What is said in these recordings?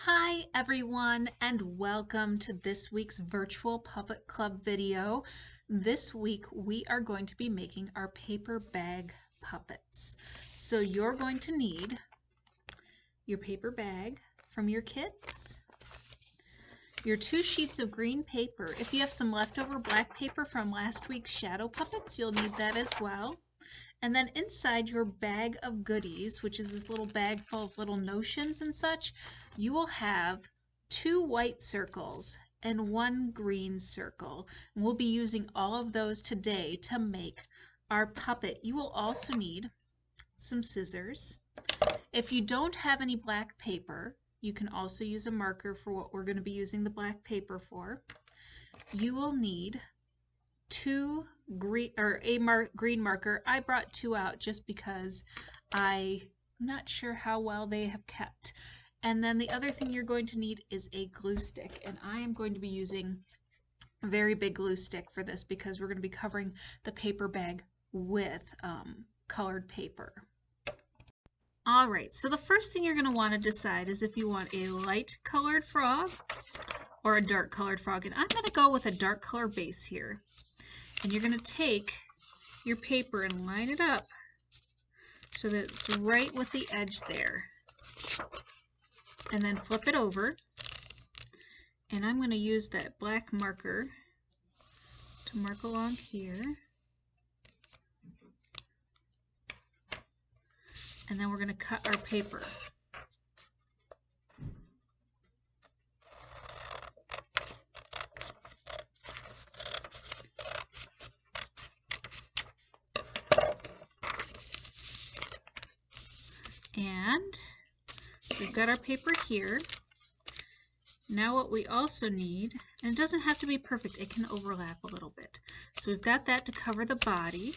Hi everyone, and welcome to this week's virtual puppet club video. This week we are going to be making our paper bag puppets. So you're going to need your paper bag from your kits, your 2 sheets of green paper. If you have some leftover black paper from last week's shadow puppets, you'll need that as well. And then inside your bag of goodies, which is this little bag full of little notions and such, you will have 2 white circles and 1 green circle. And we'll be using all of those today to make our puppet. You will also need some scissors. If you don't have any black paper, you can also use a marker for what we're going to be using the black paper for. You will need green marker. I brought 2 out just because I'm not sure how well they have kept. And then the other thing you're going to need is a glue stick, and I am going to be using a very big glue stick for this because we're going to be covering the paper bag with colored paper. Alright, so the first thing you're going to want to decide is if you want a light colored frog or a dark colored frog, and I'm going to go with a dark color base here. And you're going to take your paper and line it up so that it's right with the edge there. And then flip it over. And I'm going to use that black marker to mark along here. And then we're going to cut our paper. And so we've got our paper here. Now what we also need, and it doesn't have to be perfect, it can overlap a little bit. So we've got that to cover the body.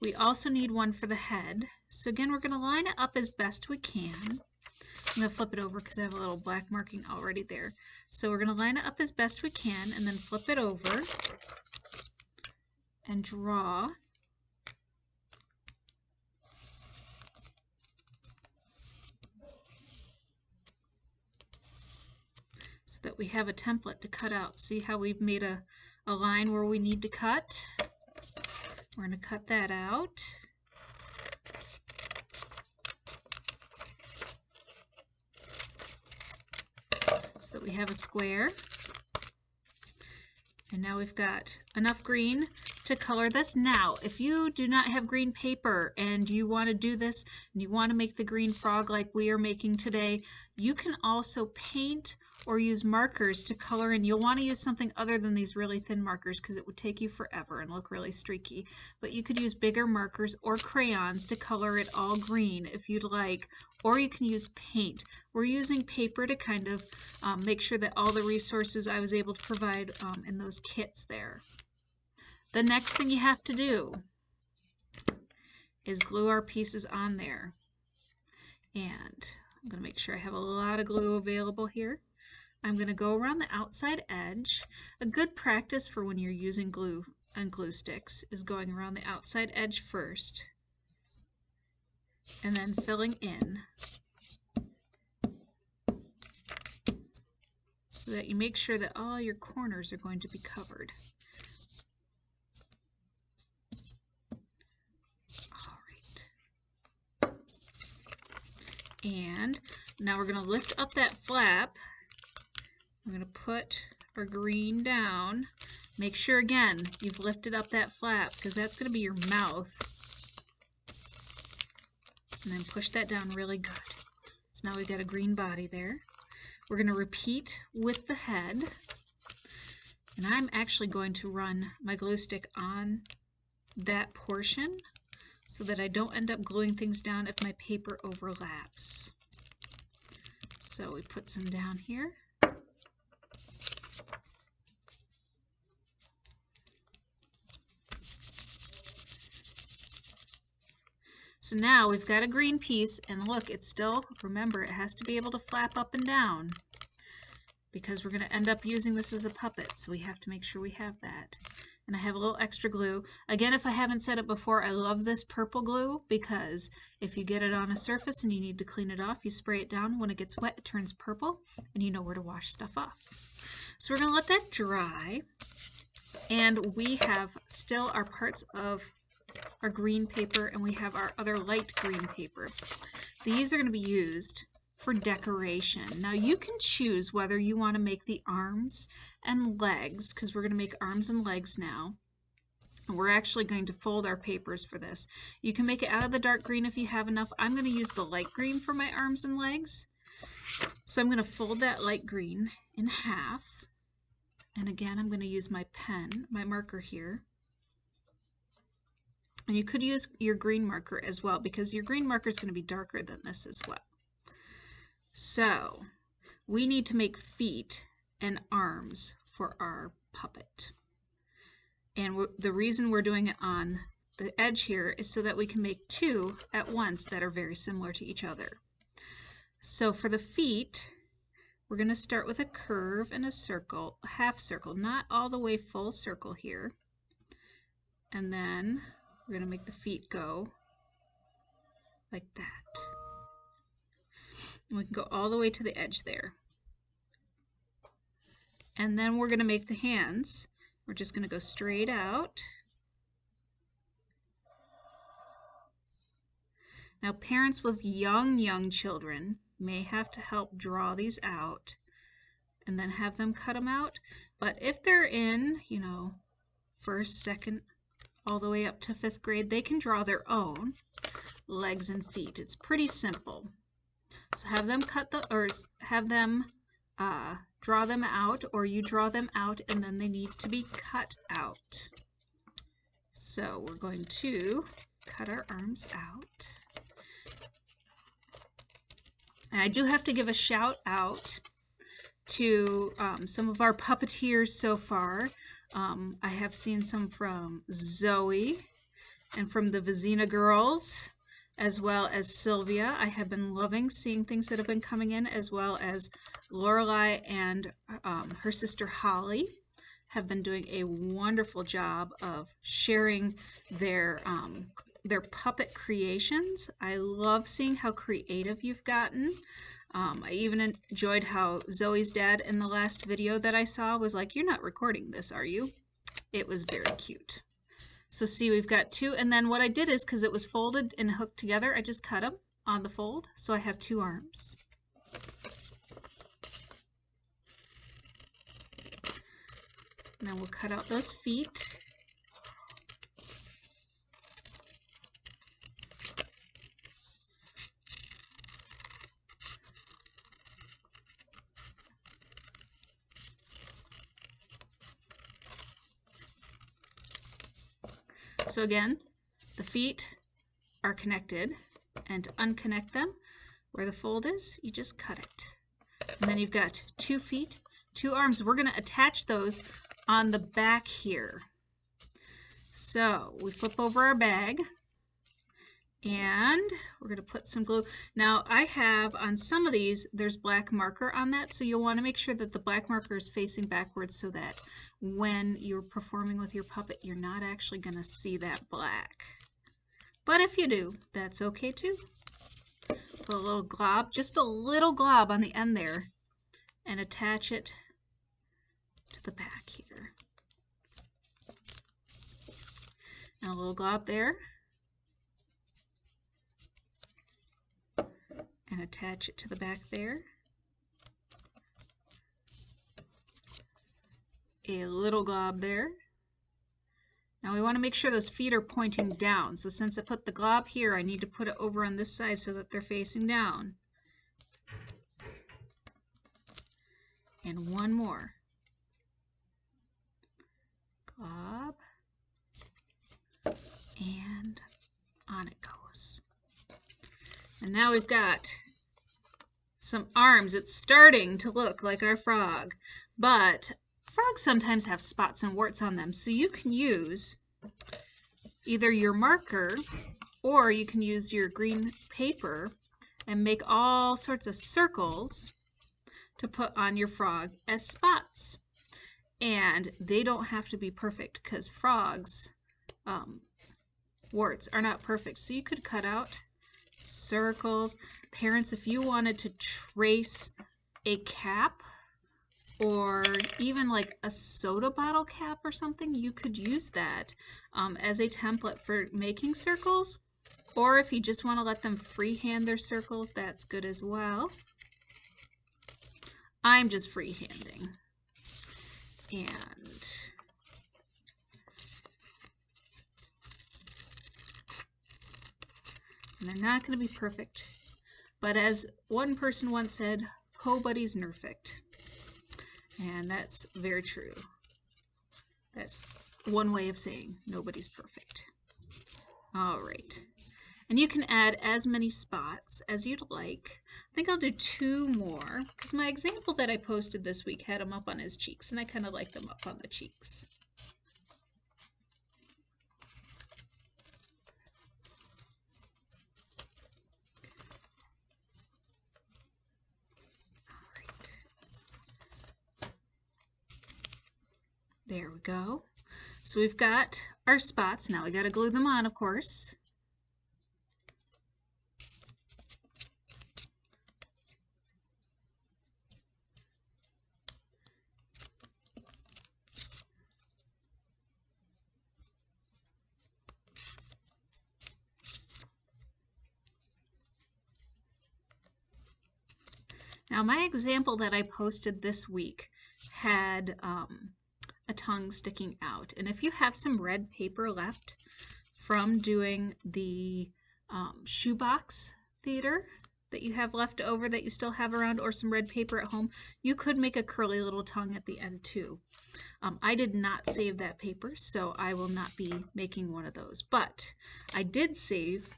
We also need one for the head. So again, we're going to line it up as best we can. I'm going to flip it over because I have a little black marking already there. So we're going to line it up as best we can and then flip it over and draw so that we have a template to cut out. See how we've made a line where we need to cut? We're going to cut that out. So that we have a square. And now we've got enough green to color this. Now, if you do not have green paper and you want to do this and you want to make the green frog like we are making today, you can also paint or use markers to color in. You'll want to use something other than these really thin markers because it would take you forever and look really streaky. But you could use bigger markers or crayons to color it all green if you'd like, or you can use paint. We're using paper to kind of make sure that all the resources I was able to provide in those kits there. The next thing you have to do is glue our pieces on there. And I'm going to make sure I have a lot of glue available here. I'm going to go around the outside edge. A good practice for when you're using glue and glue sticks is going around the outside edge first and then filling in so that you make sure that all your corners are going to be covered. And now we're going to lift up that flap. We're going to put our green down. Make sure again you've lifted up that flap because that's going to be your mouth. And then push that down really good. So now we've got a green body there. We're going to repeat with the head. And I'm actually going to run my glue stick on that portion so that I don't end up gluing things down if my paper overlaps. So we put some down here. So now we've got a green piece, and look, it's still, remember, it has to be able to flap up and down because we're going to end up using this as a puppet, so we have to make sure we have that. and I have a little extra glue. Again, if I haven't said it before, I love this purple glue because if you get it on a surface and you need to clean it off, you spray it down. When it gets wet, it turns purple, and you know where to wash stuff off. So we're going to let that dry, and we have still our parts of our green paper, and we have our other light green paper. These are going to be used for decoration. Now you can choose whether you want to make the arms and legs, because we're going to make arms and legs now. And we're actually going to fold our papers for this. You can make it out of the dark green if you have enough. I'm going to use the light green for my arms and legs. So I'm going to fold that light green in half. And again, I'm going to use my pen, my marker here. And you could use your green marker as well, because your green marker is going to be darker than this as well. So we need to make feet and arms for our puppet. And the reason we're doing it on the edge here is so that we can make two at once that are very similar to each other. So for the feet, we're going to start with a curve and a circle, a half circle, not all the way full circle here. And then we're going to make the feet go like that. And we can go all the way to the edge there. And then we're going to make the hands. We're just going to go straight out. Now parents with young children may have to help draw these out and then have them cut them out. But if they're in, you know, first, second, all the way up to 5th grade, they can draw their own legs and feet. It's pretty simple. So have them cut the, or have them draw them out, or you draw them out, and then they need to be cut out. So we're going to cut our arms out. And I do have to give a shout out to some of our puppeteers so far. I have seen some from Zoe and from the Vizina girls, as well as Sylvia. I have been loving seeing things that have been coming in, as well as Lorelei and her sister Holly have been doing a wonderful job of sharing their puppet creations. I love seeing how creative you've gotten. I even enjoyed how Zoe's dad in the last video that I saw was like, "You're not recording this, are you?" It was very cute. So see, we've got two, and then what I did is, because it was folded and hooked together, I just cut them on the fold, so I have two arms. And then we'll cut out those feet. So again, the feet are connected, and to unconnect them, where the fold is, you just cut it. And then you've got 2 feet, 2 arms. We're going to attach those on the back here. So we flip over our bag, and we're going to put some glue. Now I have, on some of these, there's black marker on that, so you'll want to make sure that the black marker is facing backwards so that when you're performing with your puppet, you're not actually going to see that black. But if you do, that's okay too. Put a little glob, just a little glob on the end there, and attach it to the back here. And a little glob there. And attach it to the back there. A little glob there. Now we want to make sure those feet are pointing down. So since I put the glob here, I need to put it over on this side so that they're facing down. And one more. Glob. And on it goes. And now we've got some arms. It's starting to look like our frog, but frogs sometimes have spots and warts on them, so you can use either your marker or you can use your green paper and make all sorts of circles to put on your frog as spots. And they don't have to be perfect because frogs, warts are not perfect. So you could cut out circles. Parents, if you wanted to trace a cap or even like a soda bottle cap or something, you could use that as a template for making circles. Or if you just want to let them freehand their circles, that's good as well. I'm just freehanding. And they're not going to be perfect. But as one person once said, nobody's nerfect. And that's very true. That's one way of saying nobody's perfect. All right. And you can add as many spots as you'd like. I think I'll do 2 more because my example that I posted this week had him up on his cheeks, and I kind of like them up on the cheeks. There we go. So we've got our spots. Now we got to glue them on, of course. Now my example that I posted this week had a tongue sticking out. And if you have some red paper left from doing the shoebox theater that you have left over that you still have around, or some red paper at home, you could make a curly little tongue at the end too. I did not save that paper, so I will not be making one of those. But I did save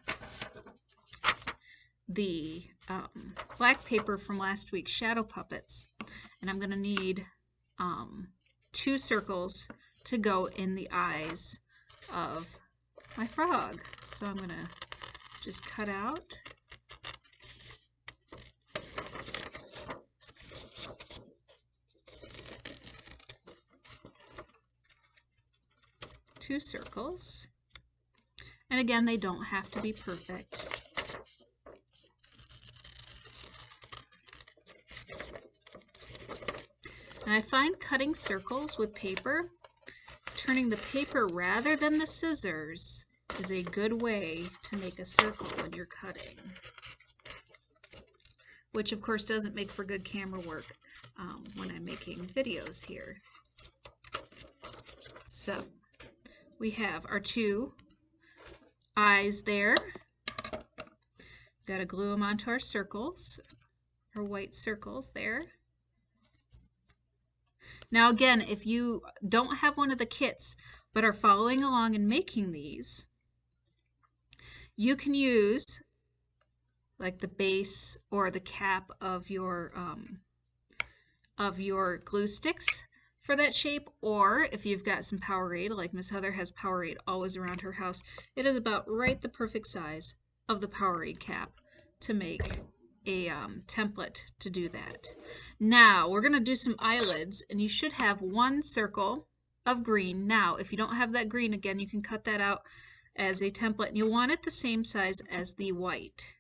the black paper from last week's shadow puppets, and I'm going to need 2 circles to go in the eyes of my frog. So I'm going to just cut out two circles. And again, they don't have to be perfect. And I find cutting circles with paper, turning the paper rather than the scissors, is a good way to make a circle when you're cutting. Which of course doesn't make for good camera work when I'm making videos here. So we have our 2 eyes there. Got to glue them onto our circles, our white circles there. Now again, if you don't have one of the kits but are following along and making these, you can use like the base or the cap of your glue sticks for that shape, or if you've got some Powerade, like Miss Heather has Powerade always around her house, it is about right the perfect size of the Powerade cap to make a template to do that. Now we're going to do some eyelids, and you should have 1 circle of green. Now if you don't have that green, again, you can cut that out as a template, and you want it the same size as the white.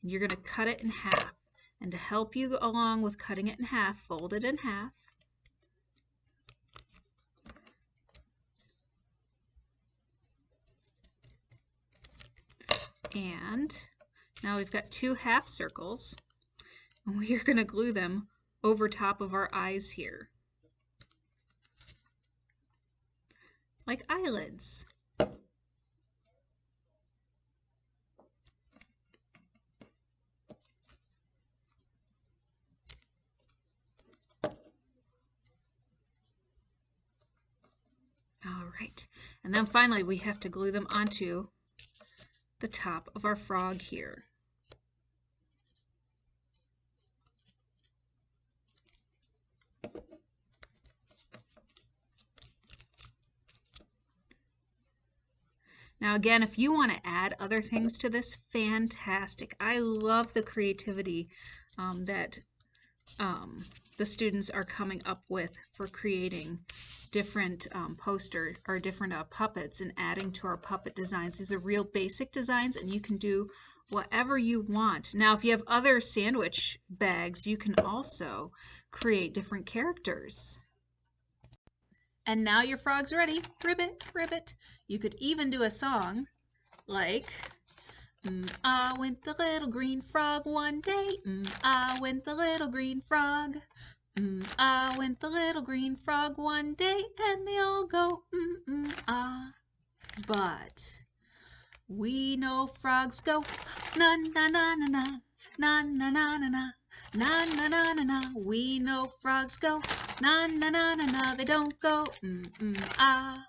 And you're going to cut it in half, and to help you along with cutting it in half, fold it in half. And now we've got 2 half circles, and we are going to glue them over top of our eyes here, like eyelids. All right, and then finally we have to glue them onto the top of our frog here. Now again, if you want to add other things to this, fantastic. I love the creativity that the students are coming up with for creating different poster or different puppets and adding to our puppet designs. These are real basic designs, and you can do whatever you want. Now, if you have other sandwich bags, you can also create different characters. And now your frog's ready. Ribbit, ribbit. You could even do a song like, I went the little green frog one day. I went the little green frog. I went the little green frog one day, and they all go, ah. But we know frogs go, na na na na na, na na na na na, na na na na na. We know frogs go, na na na na na. They don't go, ah.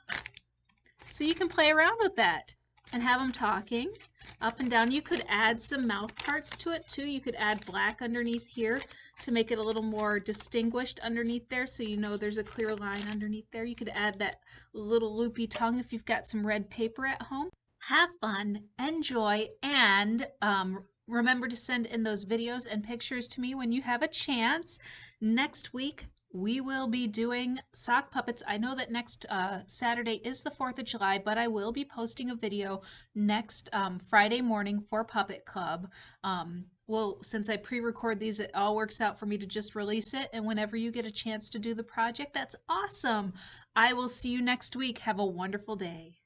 So you can play around with that and have them talking up and down. You could add some mouth parts to it too. You could add black underneath here to make it a little more distinguished underneath there, so you know there's a clear line underneath there. You could add that little loopy tongue if you've got some red paper at home. Have fun, enjoy, and remember to send in those videos and pictures to me when you have a chance. Next week, we will be doing sock puppets. I know that next Saturday is the 4th of July, but I will be posting a video next Friday morning for Puppet Club. Well, since I pre-record these, it all works out for me to just release it. And whenever you get a chance to do the project, that's awesome. I will see you next week. Have a wonderful day.